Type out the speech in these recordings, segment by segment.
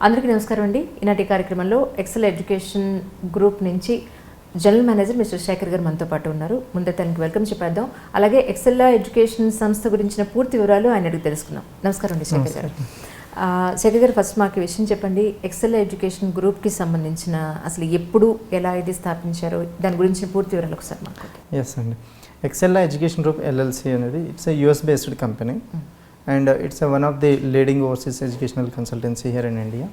అందరికీ నమస్కారం అండి. ఈనాటి కార్యక్రమంలో ఎక్సెల్ ఎడ్యుకేషన్ గ్రూప్ నుంచి జనరల్ మేనేజర్ మిస్టర్ శేఖర్ గారు మనతో పాటు ఉన్నారు. ముందే తనకి వెల్కమ్ చెప్పేద్దాం. అలాగే ఎక్సెల్ ఎడ్యుకేషన్ సంస్థ గురించిన పూర్తి వివరాలు ఆయన అడిగి తెలుసుకుందాం. నమస్కారం అండి శేఖర్ గారు. శేఖర్ గారు, ఫస్ట్ మాకు విషయం చెప్పండి. ఎక్సెల్ ఎడ్యుకేషన్ గ్రూప్కి సంబంధించిన అసలు ఎప్పుడు ఎలా ఇది స్థాపించారో దాని గురించిన పూర్తి వివరాలు ఒకసారి మాకు. ఎస్ అండి, ఎక్సెల్ ఎడ్యుకేషన్ గ్రూప్ ఎల్ఎల్సి అనేది it's a US based company and it's one of the leading overseas educational consultancy here in India.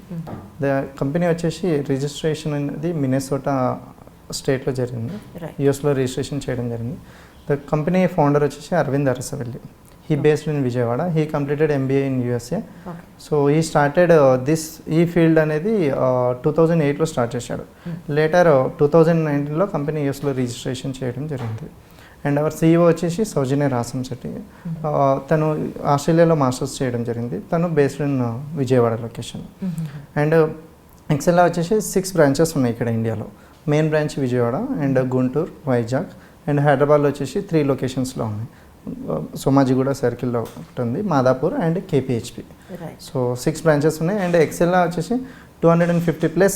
The company వచ్చేసి రిజిస్ట్రేషన్ అనేది మినెసోటా స్టేట్లో జరిగింది, యూఎస్లో రిజిస్ట్రేషన్ చేయడం జరిగింది. ద కంపెనీ ఫౌండర్ వచ్చేసి Arvind Arasavalli. He based in Vijayawada. He completed MBA in USA. So he started ఈ field అనేది 2008లో స్టార్ట్ చేశాడు. లేటర్ 2019లో కంపెనీ యూఎస్లో రిజిస్ట్రేషన్ చేయడం జరిగింది. అండ్ అవర్ CEO వచ్చేసి సౌజన్య రాసం శెట్టి. తను ఆస్ట్రేలియాలో మాస్టర్స్ చేయడం జరిగింది. తను based in Vijayawada location. And ఎక్సెల్లో వచ్చేసి 6 బ్రాంచెస్ ఉన్నాయి ఇక్కడ ఇండియాలో. Main branch Vijayawada and Guntur, Vizag and హైదరాబాద్లో వచ్చేసి 3 లొకేషన్స్లో ఉన్నాయి. సోమాజిగూడ సర్కిల్లో ఒకటి ఉంది, Madhapur and KPHP. So 6 branches ఉన్నాయి. అండ్ ఎక్సెల్లో వచ్చేసి 250+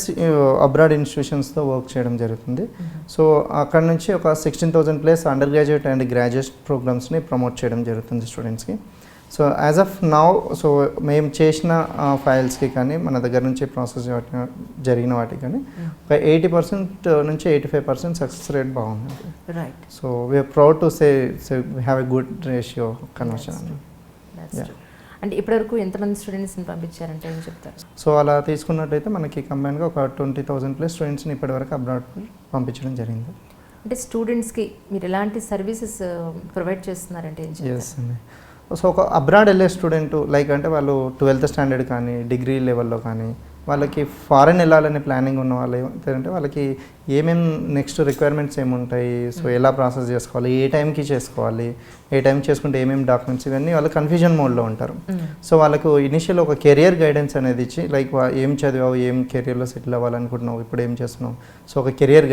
అబ్రాడ్ ఇన్స్టిట్యూషన్స్తో వర్క్ చేయడం జరుగుతుంది. సో అక్కడ నుంచి ఒక 16,000+ అండర్ గ్రాడ్యుయేట్ అండ్ గ్రాడ్యుయేట్ ప్రోగ్రామ్స్ని ప్రమోట్ చేయడం జరుగుతుంది స్టూడెంట్స్కి. So as of now, so మేము చేసిన ఫైల్స్కి కానీ మన దగ్గర నుంచి ప్రాసెస్ జరిగిన వాటికి కానీ ఒక 80% నుంచి 85% సక్సెస్ రేట్ బాగుంది. Right. So we are proud to say we have a good ratio conversion. అంటే ఇప్పటివరకు ఎంతమంది స్టూడెంట్స్ని పంపించారంటే ఏం చెప్తారు? సో అలా తీసుకున్నట్టయితే మనకి కంబైన్గా ఒక 20,000+ స్టూడెంట్స్ని ఇప్పటివరకు అబ్రాడ్ పంపించడం జరిగింది. అంటే స్టూడెంట్స్కి మీరు ఎలాంటి సర్వీసెస్ ప్రొవైడ్ చేస్తున్నారంటే ఏం చెప్తారు? ఎస్ అండి. సో ఒక అబ్రాడ్ వెళ్ళే స్టూడెంట్ లైక్ అంటే వాళ్ళు 12th స్టాండర్డ్ కానీ డిగ్రీ లెవెల్లో కానీ వాళ్ళకి ఫారెన్ వెళ్ళాలనే ప్లానింగ్ ఉన్న వాళ్ళు ఏమంటారంటే వాళ్ళకి ఏమేమి నెక్స్ట్ రిక్వైర్మెంట్స్ ఏముంటాయి, సో ఎలా ప్రాసెస్ చేసుకోవాలి, ఏ టైంకి చేసుకోవాలి, ఏ టైం చేసుకుంటే ఏమేమి డాక్యుమెంట్స్, ఇవన్నీ వాళ్ళు కన్ఫ్యూజన్ మోడ్లో ఉంటారు. సో వాళ్ళకు ఇనిషియల్ ఒక కెరియర్ గైడెన్స్ అనేది ఇచ్చి లైక్ ఏం చదివావు, ఏం కెరియర్లో సెటిల్ అవ్వాలనుకుంటున్నావు, ఇప్పుడు ఏం చేస్తున్నావు, సో ఒక కెరియర్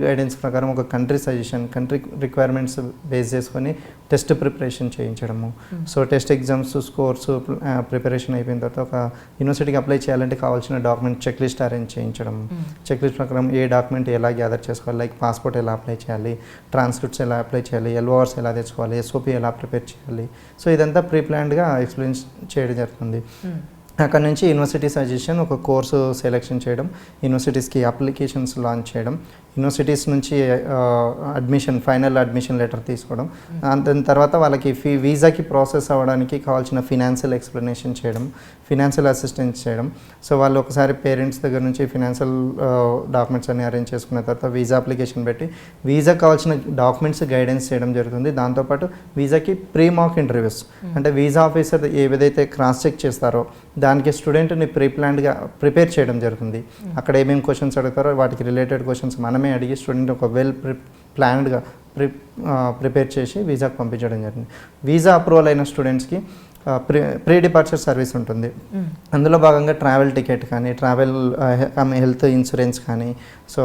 గైడెన్స్ ప్రకారం ఒక country suggestion, country requirements base చేసుకొని టెస్ట్ ప్రిపరేషన్ చేయించడము. So test exams scores preparation అయిపోయిన తర్వాత ఒక యూనివర్సిటీకి అప్లై చేయాలంటే కావాల్సిన డాక్యుమెంట్ చెక్ లిస్ట్ అరేంజ్ చేయించడం. చెక్ లిస్ట్ ప్రకారం ఏ డాక్యుమెంట్ ఎలా గ్యాదర్ చేసుకోవాలి, లైక్ పాస్పోర్ట్ ఎలా అప్లై చేయాలి, ట్రాన్స్క్రిప్ట్స్ ఎలా అప్లై చేయాలి, LORs ఎలా తెచ్చుకోవాలి, SOP ఎలా ప్రిపేర్ చేయాలి. సో ఇదంతా ప్రీ ప్లాన్డ్గా ఎక్స్ప్లెయిన్ చేయడం జరుగుతుంది. అక్కడ నుంచి యూనివర్సిటీ సజెషన్, ఒక కోర్సు సెలెక్షన్ చేయడం, యూనివర్సిటీస్కి అప్లికేషన్స్ లాంచ్ చేయడం, యూనివర్సిటీస్ నుంచి ఫైనల్ అడ్మిషన్ లెటర్ తీసుకోవడం, దాని తర్వాత వాళ్ళకి వీసాకి ప్రాసెస్ అవ్వడానికి కావాల్సిన ఫినాన్షియల్ ఎక్స్ప్లెనేషన్ చేయడం, ఫినాన్షియల్ అసిస్టెన్స్ చేయడం. సో వాళ్ళు ఒకసారి పేరెంట్స్ దగ్గర నుంచి ఫినాన్షియల్ డాక్యుమెంట్స్ అన్ని అరేంజ్ చేసుకున్న తర్వాత వీసా అప్లికేషన్ పెట్టి వీసాకి కావాల్సిన డాక్యుమెంట్స్ గైడెన్స్ చేయడం జరుగుతుంది. దాంతోపాటు వీసాకి ప్రీ మాక్ ఇంటర్వ్యూస్, అంటే వీసా ఆఫీసర్ ఏదైతే క్రాస్ చెక్ చేస్తారో దానికి స్టూడెంట్ని ప్రీ ప్లాన్డ్గా ప్రిపేర్ చేయడం జరుగుతుంది. అక్కడ ఏమేమి క్వశ్చన్స్ అడుగుతారో వాటికి రిలేటెడ్ క్వశ్చన్స్ మనమే అడిగి స్టూడెంట్ ఒక ప్లాన్డ్గా ప్రిపేర్ చేసి వీసాకు పంపించడం జరిగింది. వీసా అప్రూవల్ అయిన స్టూడెంట్స్కి ప్రీ డిపార్చర్ సర్వీస్ ఉంటుంది. అందులో భాగంగా ట్రావెల్ టికెట్ కానీ, హెల్త్ ఇన్సూరెన్స్ కానీ, సో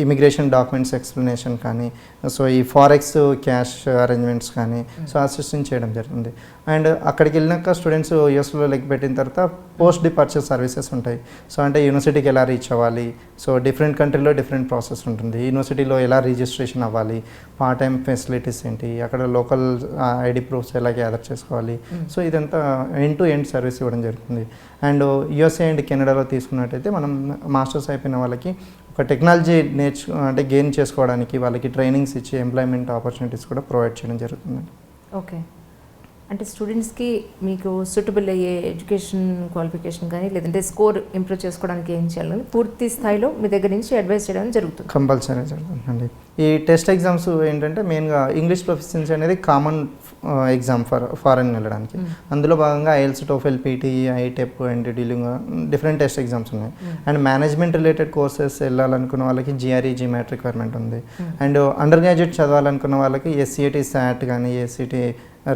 ఇమిగ్రేషన్ డాక్యుమెంట్స్ ఎక్స్ప్లెనేషన్ కానీ, సో ఈ ఫారెక్స్ క్యాష్ అరేంజ్మెంట్స్ కానీ సో అసిస్టెంట్ చేయడం జరుగుతుంది. అండ్ అక్కడికి వెళ్ళినాక స్టూడెంట్స్ యూఎస్లో లెక్క పెట్టిన తర్వాత పోస్ట్ డిపార్చర్ సర్వీసెస్ ఉంటాయి. సో అంటే యూనివర్సిటీకి ఎలా రీచ్ అవ్వాలి, సో డిఫరెంట్ కంట్రీలో డిఫరెంట్ ప్రాసెస్ ఉంటుంది. యూనివర్సిటీలో ఎలా రిజిస్ట్రేషన్ అవ్వాలి, పార్ట్ టైం ఫెసిలిటీస్ ఏంటి, అక్కడ లోకల్ ID ప్రూఫ్స్ ఎలా గ్యాదర్ చేసుకోవాలి. సో ఇదంతా ఎండ్ టు ఎండ్ సర్వీస్ ఇవ్వడం జరుగుతుంది. అండ్ USA అండ్ కెనడాలో తీసుకున్నట్టయితే మనం మాస్టర్స్ అయిపోయిన వాళ్ళకి ఒక టెక్నాలజీ గెయిన్ చేసుకోవడానికి వాళ్ళకి ట్రైనింగ్స్ ఇచ్చి ఎంప్లాయ్మెంట్ ఆపర్చునిటీస్ కూడా ప్రొవైడ్ చేయడం జరుగుతుంది. ఓకే. అంటే స్టూడెంట్స్కి మీకు సూటబుల్ అయ్యే ఎడ్యుకేషన్ క్వాలిఫికేషన్ కానీ లేదంటే స్కోర్ ఇంప్రూవ్ చేసుకోవడానికి ఏం చేయాలని పూర్తి స్థాయిలో మీ దగ్గర నుంచి అడ్వైస్ చేయడం జరుగుతుంది. కంపల్సరీ జరుగుతుందండి. ఈ టెస్ట్ ఎగ్జామ్స్ ఏంటంటే మెయిన్గా ఇంగ్లీష్ ప్రొఫిషియన్సీ అనేది కామన్ ఎగ్జామ్ ఫారెన్ వెళ్ళడానికి. అందులో భాగంగా IELTS, TOEFL, PT, ITEP and dealing different test exams ఉన్నాయి. అండ్ మేనేజ్మెంట్ రిలేటెడ్ కోర్సెస్ వెళ్ళాలనుకున్న వాళ్ళకి GRE, GMAT రిక్వైర్మెంట్ ఉంది. అండ్ అండర్ గ్రాడ్యుయేట్ చదవాలనుకున్న వాళ్ళకి SCET, SAT కానీ ACT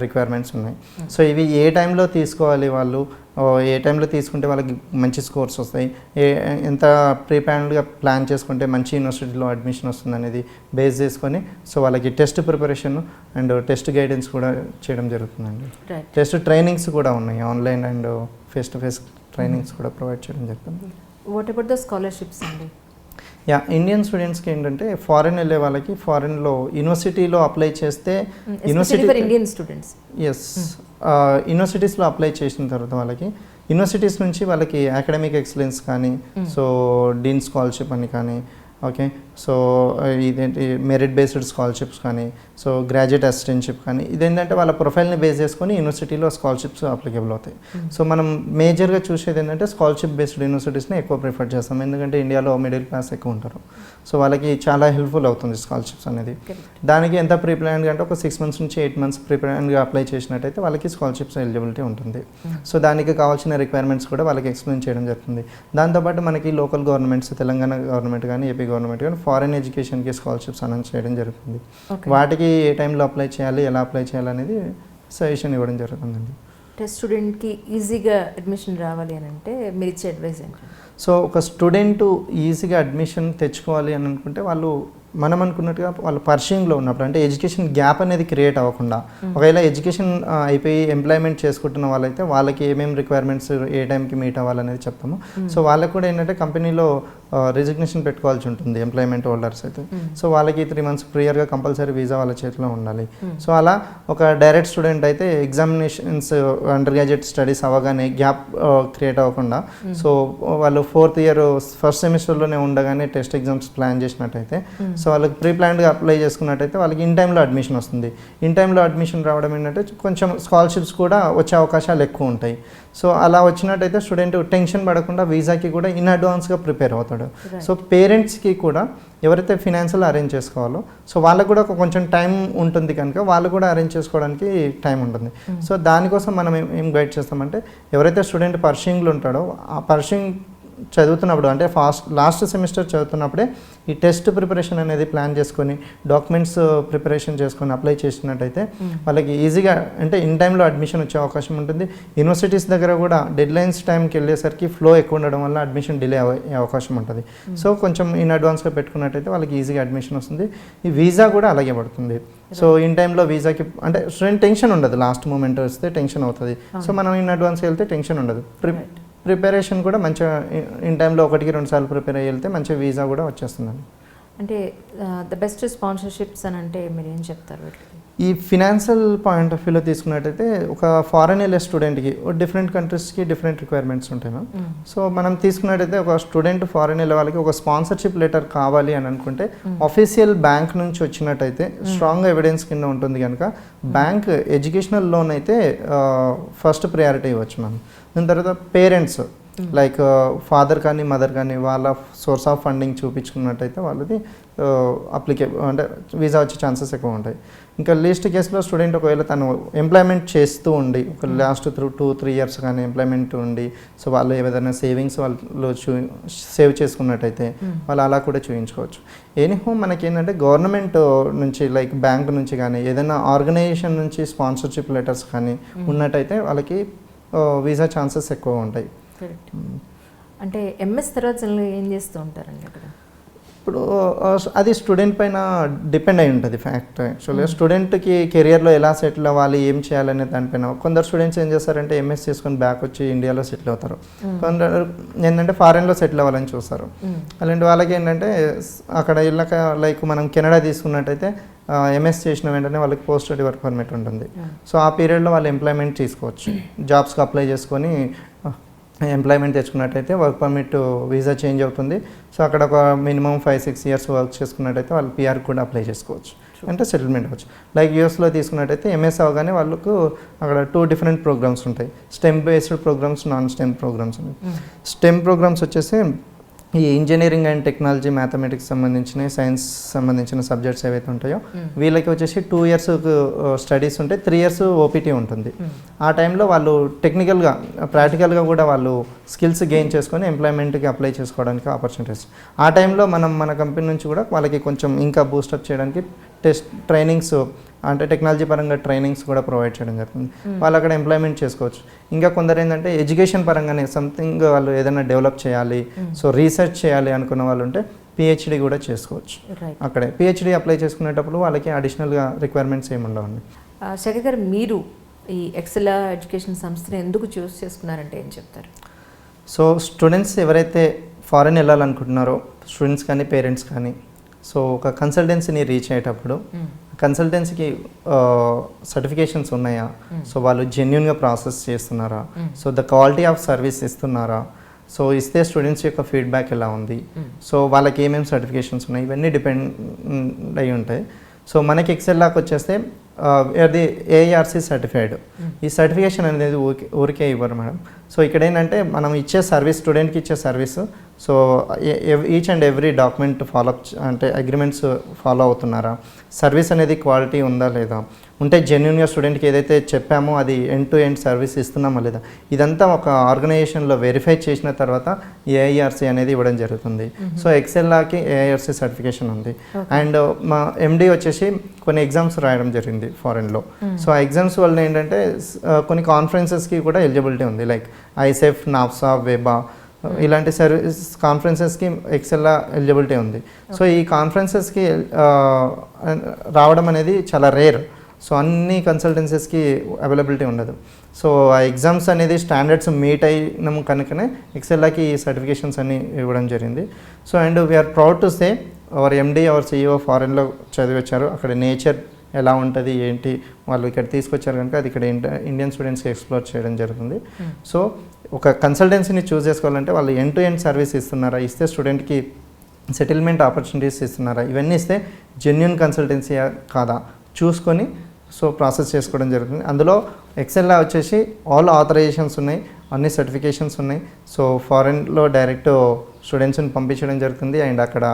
రిక్వైర్మెంట్స్ ఉన్నాయి. సో ఇవి ఏ టైంలో తీసుకోవాలి, వాళ్ళు ఏ టైంలో తీసుకుంటే వాళ్ళకి మంచి స్కోర్స్ వస్తాయి, ఎంత ప్రీ ప్లాన్డ్గా ప్లాన్ చేసుకుంటే మంచి యూనివర్సిటీలో అడ్మిషన్ వస్తుంది అనేది బేస్ చేసుకొని సో వాళ్ళకి test preparation and test guidance కూడా చేయడం జరుగుతుందండి. టెస్ట్ ట్రైనింగ్స్ కూడా ఉన్నాయి, online and face to face trainings కూడా ప్రొవైడ్ చేయడం జరుగుతుంది. వాట్ అబౌట్ ద స్కాలర్షిప్స్ అండి? యా, ఇండియన్ స్టూడెంట్స్కి ఏంటంటే ఫారెన్ వెళ్ళే వాళ్ళకి ఫారెన్లో యూనివర్సిటీలో అప్లై చేస్తే ఇండియన్ స్టూడెంట్స్ యూనివర్సిటీస్లో అప్లై చేసిన తర్వాత వాళ్ళకి యూనివర్సిటీస్ నుంచి వాళ్ళకి అకాడమిక్ ఎక్సలెన్స్ కానీ సో డీన్ స్కాలర్షిప్ అని కానీ ఓకే సో ఇదేంటి మెరిట్ బేస్డ్ స్కాలర్షిప్స్ కానీ సో గ్రాడ్యుయేట్ అసిస్టెంట్షిప్ కానీ ఇదేంటంటే వాళ్ళ ప్రొఫైల్ని బేస్ చేసుకొని యూనివర్సిటీలో స్కాలర్షిప్స్ అప్లికేబుల్ అవుతాయి. సో మనం మేజర్గా చూసేది ఏంటంటే స్కాలర్షిప్ బేస్డ్ యూనివర్సిటీస్ని ఎక్కువ ప్రిఫర్ చేస్తాం, ఎందుకంటే ఇండియాలో మిడిల్ క్లాస్ ఎక్కువ ఉంటారు. సో వాళ్ళకి చాలా హెల్ప్ఫుల్ అవుతుంది స్కాలర్షిప్స్ అనేది. దానికి ఎంత ప్రీ ప్లాన్గా అంటే ఒక 6 months నుంచి 8 months ప్రీ ప్లాన్గా అప్లై చేసినట్టయితే వాళ్ళకి స్కాలర్షిప్స్ ఎలిజిబిలిటీ ఉంటుంది. సో దానికి కావాల్సిన రిక్వైర్మెంట్స్ కూడా వాళ్ళకి ఎక్స్ప్లెయిన్ చేయడం జరుగుతుంది. దాంతోపాటు మనకి లోకల్ గవర్నమెంట్స్, తెలంగాణ గవర్నమెంట్ కానీ ఏపీ గవర్నమెంట్ కానీ ఫారెన్ ఎడ్యుకేషన్కి స్కాలర్షిప్స్ అనౌన్స్ చేయడం జరుగుతుంది. వాటికి ఏ టైంలో అప్లై చేయాలి, ఎలా అప్లై చేయాలి అనేది సజెషన్ ఇవ్వడం జరుగుతుందండి. టెస్ట్ స్టూడెంట్కి ఈజీగా అడ్మిషన్ రావాలి అని అంటే మీరు ఇచ్చే అడ్వైస్ ఏంటి? సో ఒక స్టూడెంట్ ఈజీగా అడ్మిషన్ తెచ్చుకోవాలి అని అనుకుంటే వాళ్ళు మనం అనుకున్నట్టుగా వాళ్ళు పర్షింగ్లో ఉన్నప్పుడు అంటే ఎడ్యుకేషన్ గ్యాప్ అనేది క్రియేట్ అవ్వకుండా ఒకవేళ ఎడ్యుకేషన్ అయిపోయి ఎంప్లాయ్మెంట్ చేసుకుంటున్న వాళ్ళైతే వాళ్ళకి ఏమేమి రిక్వైర్మెంట్స్ ఏ టైంకి మీట్ అవ్వాలనేది చెప్తాము. సో వాళ్ళకి కూడా ఏంటంటే కంపెనీలో రిజిగ్నేషన్ పెట్టుకోవాల్సి ఉంటుంది ఎంప్లాయ్మెంట్ హోల్డర్స్ అయితే. సో వాళ్ళకి 3 months ప్రియర్గా కంపల్సరీ వీసా వాళ్ళ చేతిలో ఉండాలి. సో అలా ఒక డైరెక్ట్ స్టూడెంట్ అయితే ఎగ్జామినేషన్స్ అండర్ గ్రాడ్యుయేట్ స్టడీస్ అవ్వగానే గ్యాప్ క్రియేట్ అవ్వకుండా సో వాళ్ళు 4th year ఫస్ట్ సెమిస్టర్లోనే ఉండగానే టెస్ట్ ఎగ్జామ్స్ ప్లాన్ చేసినట్టయితే సో వాళ్ళకి ప్రీ ప్లాన్డ్గా అప్లై చేసుకున్నట్టయితే వాళ్ళకి ఇన్ టైంలో అడ్మిషన్ వస్తుంది. ఇన్ టైంలో అడ్మిషన్ రావడం ఏంటంటే కొంచెం స్కాలర్షిప్స్ కూడా వచ్చే అవకాశాలు ఎక్కువ ఉంటాయి. సో అలా వచ్చినట్టయితే స్టూడెంట్ టెన్షన్ పడకుండా వీసాకి కూడా ఇన్ అడ్వాన్స్గా ప్రిపేర్ అవుతాడు. సో పేరెంట్స్కి కూడా ఎవరైతే ఫినాన్షియల్ అరేంజ్ చేసుకోవాలో సో వాళ్ళకు కూడా కొంచెం టైం ఉంటుంది కనుక వాళ్ళు కూడా అరేంజ్ చేసుకోవడానికి టైం ఉంటుంది. సో దానికోసం మనం ఏం గైడ్ చేస్తామంటే ఎవరైతే స్టూడెంట్ పర్షింగ్లో ఉంటాడో ఆ పర్షింగ్ చదువుతున్నప్పుడు అంటే లాస్ట్ సెమిస్టర్ చదువుతున్నప్పుడే ఈ టెస్ట్ ప్రిపరేషన్ అనేది ప్లాన్ చేసుకొని డాక్యుమెంట్స్ ప్రిపరేషన్ చేసుకొని అప్లై చేసినట్టయితే వాళ్ళకి ఈజీగా అంటే ఇన్ టైంలో అడ్మిషన్ వచ్చే అవకాశం ఉంటుంది. యూనివర్సిటీస్ దగ్గర కూడా డెడ్ లైన్స్ టైంకి వెళ్ళేసరికి ఫ్లో ఎక్కువ ఉండడం వల్ల అడ్మిషన్ డిలే అయ్యే అవకాశం ఉంటుంది. సో కొంచెం ఇన్ అడ్వాన్స్గా పెట్టుకున్నట్టయితే వాళ్ళకి ఈజీగా అడ్మిషన్ వస్తుంది. ఈ వీసా కూడా అలాగే పడుతుంది. సో ఇన్ టైంలో వీసాకి అంటే స్టూడెంట్ టెన్షన్ ఉండదు, లాస్ట్ మూమెంట్ వస్తే టెన్షన్ అవుతుంది. సో మనం ఇన్ అడ్వాన్స్ వెళ్తే టెన్షన్ ఉండదు. ప్రిపరేషన్ కూడా మంచిగా ఇన్ టైంలో 1-2 సార్లు ప్రిపేర్ అయ్యి వెళ్తే మంచిగా వీసా కూడా వచ్చేస్తుందండి. అంటే ద బెస్ట్ స్పాన్సర్షిప్స్ అని అంటే మీరు ఏం చెప్తారు? ఈ ఫినాన్షియల్ పాయింట్ ఆఫ్ వ్యూలో తీసుకున్నట్టయితే ఒక ఫారెన్ వెళ్ళే స్టూడెంట్కి డిఫరెంట్ కంట్రీస్కి డిఫరెంట్ రిక్వైర్మెంట్స్ ఉంటాయి మ్యామ్. సో మనం తీసుకున్నట్టయితే ఒక స్టూడెంట్ ఫారెన్ వెళ్ళే వాళ్ళకి ఒక స్పాన్సర్షిప్ లెటర్ కావాలి అని అనుకుంటే అఫీషియల్ బ్యాంక్ నుంచి వచ్చినట్టయితే స్ట్రాంగ్ ఎవిడెన్స్ కింద ఉంటుంది కనుక బ్యాంక్ ఎడ్యుకేషనల్ లోన్ అయితే ఫస్ట్ ప్రయారిటీ ఇవ్వచ్చు మ్యామ్. దాని తర్వాత పేరెంట్స్ లైక్ ఫాదర్ కానీ మదర్ కానీ వాళ్ళ సోర్స్ ఆఫ్ ఫండింగ్ చూపించుకున్నట్టయితే వాళ్ళది అప్లికేబుల్ అంటే వీసా వచ్చే ఛాన్సెస్ ఎక్కువ ఉంటాయి. ఇంకా లీస్ట్ కేసులో స్టూడెంట్ ఒకవేళ తను ఎంప్లాయ్మెంట్ చేస్తూ ఉండి ఒక లాస్ట్ 2-3 years కానీ ఎంప్లాయ్మెంట్ ఉండి సో వాళ్ళు ఏదైనా సేవింగ్స్ వాళ్ళు సేవ్ చేసుకున్నట్టయితే వాళ్ళు అలా కూడా చూపించుకోవచ్చు. ఎనీహో మనకి ఏంటంటే గవర్నమెంట్ నుంచి లైక్ బ్యాంక్ నుంచి కానీ ఏదైనా ఆర్గనైజేషన్ నుంచి స్పాన్సర్షిప్ లెటర్స్ కానీ ఉన్నట్టయితే వాళ్ళకి వీసా ఛాన్సెస్ ఎక్కువ ఉంటాయి. అంటే ఎంఎస్ తర్వాత ఏం చేస్తూ ఉంటారండి అక్కడ? ఇప్పుడు అది స్టూడెంట్ పైన డిపెండ్ అయి ఉంటుంది ఫ్యాక్ట్. యాక్చువల్గా స్టూడెంట్కి కెరియర్లో ఎలా సెటిల్ అవ్వాలి, ఏం చేయాలనే దానిపైన కొందరు స్టూడెంట్స్ ఏం చేస్తారంటే ఎంఎస్ చేసుకొని బ్యాక్ వచ్చి ఇండియాలో సెటిల్ అవుతారు. కొందరు ఏంటంటే ఫారెన్లో సెటిల్ అవ్వాలని చూస్తారు. అలాంటి వాళ్ళకి ఏంటంటే అక్కడ వెళ్ళాక లైక్ మనం కెనడా తీసుకున్నట్టయితే ఎంఎస్ చేసిన వెంటనే వాళ్ళకి పోస్ట్ స్టడీ వర్క్ పర్మిట్ ఉంటుంది. సో ఆ పీరియడ్లో వాళ్ళు ఎంప్లాయ్మెంట్ తీసుకోవచ్చు, జాబ్స్కి అప్లై చేసుకొని ఎంప్లాయ్మెంట్ తెచ్చుకున్నట్టయితే వర్క్ పర్మిట్ వీసా చేంజ్ అవుతుంది. సో అక్కడ ఒక మినిమం 5-6 years వర్క్ చేసుకున్నట్టయితే వాళ్ళు పిఆర్ కూడా అప్లై చేసుకోవచ్చు, అంటే సెటిల్మెంట్ అవ్వచ్చు. లైక్ యూఎస్లో తీసుకున్నట్టయితే ఎంఎస్ అవగానే వాళ్ళకు అక్కడ 2 different ప్రోగ్రామ్స్ ఉంటాయి. STEM based programmes, non STEM programmes ఉంటాయి. స్టెమ్ ప్రోగ్రామ్స్ వచ్చేసి ఈ ఇంజనీరింగ్ అండ్ టెక్నాలజీ, మ్యాథమెటిక్స్ సంబంధించిన, సైన్స్ సంబంధించిన సబ్జెక్ట్స్ ఏవైతే ఉంటాయో వీళ్ళకి వచ్చేసి 2 years స్టడీస్ ఉంటాయి, 3 years ఓపీటీ ఉంటుంది. ఆ టైంలో వాళ్ళు టెక్నికల్గా, ప్రాక్టికల్గా కూడా వాళ్ళు స్కిల్స్ గెయిన్ చేసుకొని ఎంప్లాయ్మెంట్కి అప్లై చేసుకోవడానికి ఆపర్చునిటీస్. ఆ టైంలో మన కంపెనీ నుంచి కూడా వాళ్ళకి కొంచెం ఇంకా బూస్టప్ చేయడానికి ట్రైనింగ్స్ అంటే టెక్నాలజీ పరంగా ట్రైనింగ్స్ కూడా ప్రొవైడ్ చేయడం జరుగుతుంది. వాళ్ళు అక్కడ ఎంప్లాయ్మెంట్ చేసుకోవచ్చు. ఇంకా కొందరు ఏంటంటే ఎడ్యుకేషన్ పరంగానే సంథింగ్ వాళ్ళు ఏదైనా డెవలప్ చేయాలి, సో రీసెర్చ్ చేయాలి అనుకున్న వాళ్ళు ఉంటే పిహెచ్డి కూడా చేసుకోవచ్చు. అక్కడే పిహెచ్డి అప్లై చేసుకునేటప్పుడు వాళ్ళకి అడిషనల్గా రిక్వైర్మెంట్స్ ఏమి ఉండవండి. శేఖర్ గారు, మీరు ఈ ఎక్సెల్ ఎడ్యుకేషన్ సంస్థని ఎందుకు చూస్ చేసుకున్నారంటే ఏం చెప్తారు? సో స్టూడెంట్స్ ఎవరైతే ఫారెన్ వెళ్ళాలనుకుంటున్నారో, స్టూడెంట్స్ కానీ పేరెంట్స్ కానీ, సో ఒక కన్సల్టెన్సీని రీచ్ అయ్యేటప్పుడు కన్సల్టెన్సీకి సర్టిఫికేషన్స్ ఉన్నాయా, సో వాళ్ళు జెన్యున్గా ప్రాసెస్ చేస్తున్నారా, so the quality of service ఇస్తున్నారా, సో ఇస్తే స్టూడెంట్స్ యొక్క ఫీడ్బ్యాక్ ఎలా ఉంది, సో వాళ్ళకి ఏమేమి సర్టిఫికేషన్స్ ఉన్నాయి, ఇవన్నీ డిపెండ్ అయి ఉంటాయి. సో మనకి ఎక్సెల్ లాక్ వచ్చేస్తే అది ఏఆర్సి సర్టిఫైడ్. ఈ సర్టిఫికేషన్ అనేది ఊరికే ఇవ్వరు మేడం. సో ఇక్కడ ఏంటంటే మనం ఇచ్చే సర్వీస్, స్టూడెంట్కి ఇచ్చే service, so each and every document అంటే అగ్రిమెంట్స్ ఫాలో అవుతున్నారా, సర్వీస్ అనేది క్వాలిటీ ఉందా లేదా, ఉంటే జెన్యున్గా స్టూడెంట్కి ఏదైతే చెప్పామో అది ఎండ్ టు ఎండ్ సర్వీస్ ఇస్తున్నామా లేదా, ఇదంతా ఒక ఆర్గనైజేషన్లో వెరిఫై చేసిన తర్వాత ఏఐఆర్సి అనేది ఇవ్వడం జరుగుతుంది. సో ఎక్సెల్లాకి ఏఐఆర్సి సర్టిఫికేషన్ ఉంది. అండ్ మా ఎండి వచ్చేసి కొన్ని ఎగ్జామ్స్ రాయడం జరిగింది ఫారెన్లో. సో ఆ ఎగ్జామ్స్ వల్ల ఏంటంటే కొన్ని కాన్ఫరెన్సెస్కి కూడా ఎలిజిబిలిటీ ఉంది, లైక్ ఐసెఫ్, నాప్సా, వెబా, ఇలాంటి సర్వీస్ కాన్ఫరెన్సెస్కి ఎక్సెల్లా ఎలిజిబిలిటీ ఉంది. సో ఈ కాన్ఫరెన్సెస్కి రావడం అనేది చాలా రేర్. సో అన్ని కన్సల్టెన్సీస్కి అవైలబిలిటీ ఉండదు. సో ఆ ఎగ్జామ్స్ అనేది స్టాండర్డ్స్ మీట్ అయినాం కనుకనే ఎక్సెల్లాకి ఈ సర్టిఫికేషన్స్ అన్ని ఇవ్వడం జరిగింది. So and we are proud to say our MD, our CEO ఫారెన్లో చదివి వచ్చారు. అక్కడ నేచర్ ఎలా ఉంటుంది ఏంటి వాళ్ళు ఇక్కడ తీసుకొచ్చారు కనుక అది ఇక్కడ ఇండియన్ స్టూడెంట్స్కి ఎక్స్ప్లోర్ చేయడం జరుగుతుంది. సో ఒక కన్సల్టెన్సీని చూస్ చేసుకోవాలంటే వాళ్ళు ఎండ్ టు ఎండ్ సర్వీస్ ఇస్తున్నారా, ఇస్తే స్టూడెంట్కి సెటిల్మెంట్ ఆపర్చునిటీస్ ఇస్తున్నారా, ఇవన్నీ ఇస్తే జెన్యున్ కన్సల్టెన్సీ కాదా చూసుకొని సో ప్రాసెస్ చేసుకోవడం జరుగుతుంది. అందులో ఎక్సెల్లా వచ్చేసి ఆల్ ఆథరైజేషన్స్ ఉన్నాయి, అన్ని సర్టిఫికేషన్స్ ఉన్నాయి. సో ఫారెన్లో డైరెక్ట్ స్టూడెంట్స్ని పంపించడం జరుగుతుంది అండ్ అక్కడ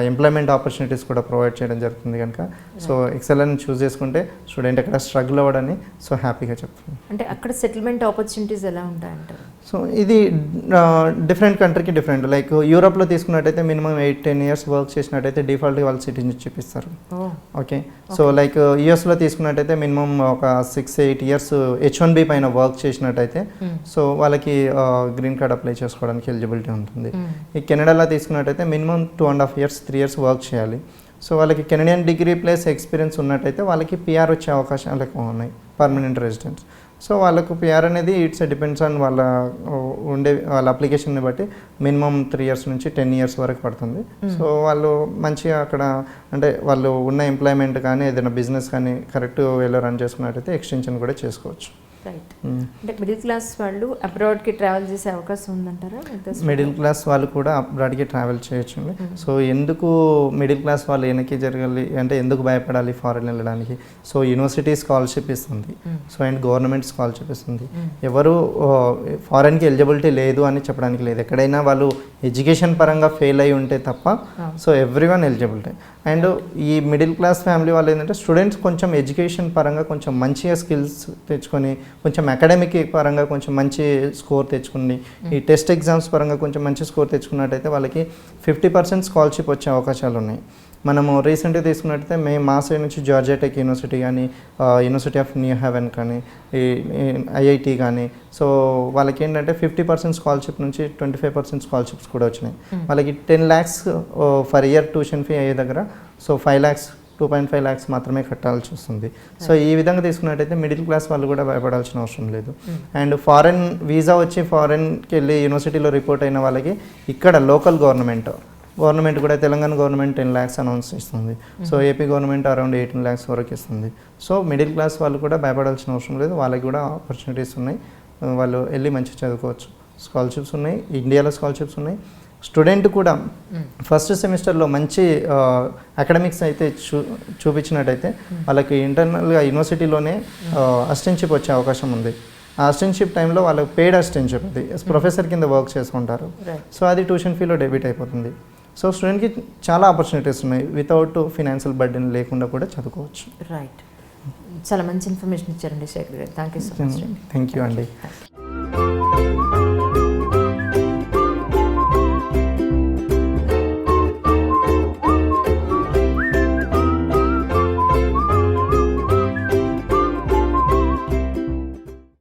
ఎంప్లాయ్మెంట్ ఆపర్చునిటీస్ కూడా ప్రొవైడ్ చేయడం జరుగుతుంది కనుక సో ఎక్సెల్ని చూస్ చేసుకుంటే స్టూడెంట్ ఎక్కడ స్ట్రగుల్ అవ్వడని సో హ్యాపీగా చెప్తుంది. అంటే అక్కడ సెటిల్మెంట్ ఆపర్చునిటీస్ ఎలా ఉంటాయంటారు? సో ఇది డిఫరెంట్ కంట్రీకి డిఫరెంట్. లైక్ యూరోప్లో తీసుకున్నట్టయితే మినిమం 8-10 years వర్క్ చేసినట్టయితే డిఫాల్ట్గా వాళ్ళు సిటిజన్షిప్ చూపిస్తారు. ఓకే. సో లైక్ యూఎస్లో తీసుకున్నట్టయితే మినిమం ఒక 6-8 years H1B పైన వర్క్ చేసినట్టయితే సో వాళ్ళకి గ్రీన్ కార్డ్ అప్లై చేసుకోవడానికి ఎలిజిబిలిటీ ఉంటుంది. ఈ కెనడాలో తీసుకున్నట్టయితే మినిమం 2.5 years 3 years వర్క్ చేయాలి. సో వాళ్ళకి కెనడియన్ డిగ్రీ ప్లస్ ఎక్స్పీరియన్స్ ఉన్నట్టయితే వాళ్ళకి పిఆర్ వచ్చే అవకాశాలు ఎక్కువ ఉన్నాయి, పర్మనెంట్ రెసిడెంట్స్. సో వాళ్ళకు పిఆర్ అనేది ఇట్స్ డిపెండ్స్ ఆన్ వాళ్ళ అప్లికేషన్ని బట్టి మినిమం 3 years నుంచి 10 years వరకు పడుతుంది. సో వాళ్ళు మంచిగా అక్కడ అంటే వాళ్ళు ఉన్న ఎంప్లాయ్మెంట్ కానీ ఏదైనా బిజినెస్ కానీ కరెక్ట్ వేలో రన్ చేసుకున్నట్టయితే ఎక్స్టెన్షన్ కూడా చేసుకోవచ్చు. రైట్. అంటే మిడిల్ క్లాస్ వాళ్ళు అబ్రాడ్కి ట్రావెల్ చేసే అవకాశం ఉందంటారా? మిడిల్ క్లాస్ వాళ్ళు కూడా అబ్రాడ్కి ట్రావెల్ చేయొచ్చు. సో ఎందుకు మిడిల్ క్లాస్ వాళ్ళు వెనక్కి జరగాలి అంటే ఎందుకు భయపడాలి ఫారెన్ వెళ్ళడానికి? సో యూనివర్సిటీ స్కాలర్షిప్ ఇస్తుంది, సో అండ్ గవర్నమెంట్ స్కాలర్షిప్ ఇస్తుంది. ఎవరు ఫారెన్కి ఎలిజిబిలిటీ లేదు అని చెప్పడానికి లేదు. ఎక్కడైనా వాళ్ళు ఎడ్యుకేషన్ పరంగా ఫెయిల్ అయి ఉంటే తప్ప సో ఎవ్రీవన్ ఎలిజిబిలిటీ. అండ్ ఈ మిడిల్ క్లాస్ ఫ్యామిలీ వాళ్ళు ఏంటంటే స్టూడెంట్స్ కొంచెం ఎడ్యుకేషన్ పరంగా కొంచెం మంచిగా స్కిల్స్ తెచ్చుకొని కొంచెం అకాడమిక్ పరంగా కొంచెం మంచి స్కోర్ తెచ్చుకుని ఈ టెస్ట్ ఎగ్జామ్స్ పరంగా కొంచెం మంచి స్కోర్ తెచ్చుకున్నట్టయితే వాళ్ళకి 50% స్కాలర్షిప్ వచ్చే అవకాశాలు ఉన్నాయి. మనము రీసెంట్గా తీసుకున్నట్టయితే మేము మా సైడ్ నుంచి జార్జియా టెక్ యూనివర్సిటీ కానీ యూనివర్సిటీ ఆఫ్ న్యూ హెవెన్ కానీ ఐఐటి కానీ సో వాళ్ళకి ఏంటంటే 50% స్కాలర్షిప్ నుంచి 25% స్కాలర్షిప్స్ కూడా వచ్చినాయి. వాళ్ళకి 10 lakhs for year tuition fee అయ్యే దగ్గర సో 5 lakhs 2.5 lakhs మాత్రమే కట్టాల్సి వస్తుంది. సో ఈ విధంగా తీసుకున్నట్టయితే మిడిల్ క్లాస్ వాళ్ళు కూడా భయపడాల్సిన అవసరం లేదు. అండ్ ఫారెన్ వీసా వచ్చి ఫారెన్కి వెళ్ళి యూనివర్సిటీలో రిపోర్ట్ అయిన వాళ్ళకి ఇక్కడ లోకల్ గవర్నమెంట్ కూడా తెలంగాణ గవర్నమెంట్ 10 lakhs అనౌన్స్ చేస్తుంది. So AP government around 18 lakhs వరకు ఇస్తుంది. సో మిడిల్ క్లాస్ వాళ్ళు కూడా భయపడాల్సిన అవసరం లేదు, వాళ్ళకి కూడా ఆపర్చునిటీస్ ఉన్నాయి, వాళ్ళు వెళ్ళి మంచిగా చదువుకోవచ్చు. స్కాలర్షిప్స్ ఉన్నాయి, ఇండియాలో స్కాలర్షిప్స్ ఉన్నాయి. స్టూడెంట్ కూడా ఫస్ట్ సెమిస్టర్లో మంచి అకాడమిక్స్ అయితే చూపించినట్టయితే వాళ్ళకి ఇంటర్నల్గా యూనివర్సిటీలోనే అసిస్టెంట్షిప్ వచ్చే అవకాశం ఉంది. ఆ అసిస్టెంట్షిప్ టైంలో వాళ్ళకి పెయిడ్ అసిస్టెంట్షిప్ అది ప్రొఫెసర్ కింద వర్క్ చేసుకుంటారు. సో అది ట్యూషన్ ఫీలో డెబిట్ అయిపోతుంది. సో స్టూడెంట్కి చాలా ఆపర్చునిటీస్ ఉన్నాయి, వితౌట్ ఫినాన్షియల్ బర్డెన్ లేకుండా కూడా చదువుకోవచ్చు. రైట్. చాలా మంచి ఇన్ఫర్మేషన్ ఇచ్చారండి శేఖర్ గారు. Thank you so much. Thank you అండి.